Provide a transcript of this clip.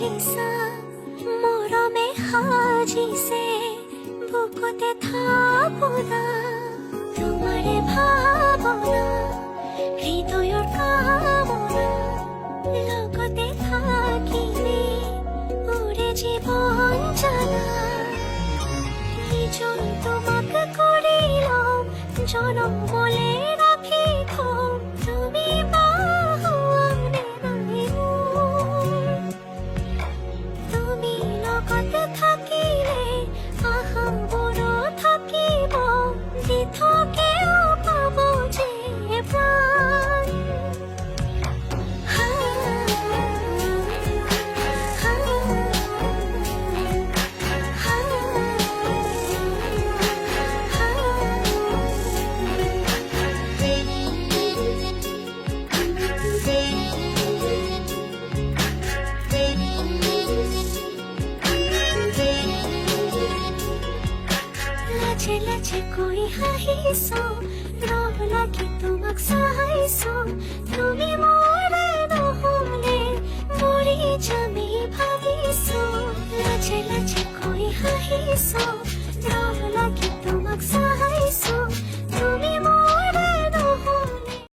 Lisa মৰমে সাজিছে বুকুতে থাপনা তোমাৰে ভাৱনা হৃদয়ৰ কামনা লগতে থাকিলে উৰে জীৱন জানা নিজৰ তোমাক কৰি ল'ম জনম বলে ৰাখি থম তুমি পাহোৱানে নাই মোৰ তুমি লগতে থাকিলে আশাবোৰো থাকিব দি থকেও পাব যে প্ৰাণ লাজে লাজে কৈ হাঁহিছো ৰব লাগি তোমাক চাইছো তুমি মোৰে নহ'লে মৰি যামি ভাবিছো লাজে লাজে কৈ হাঁহিছো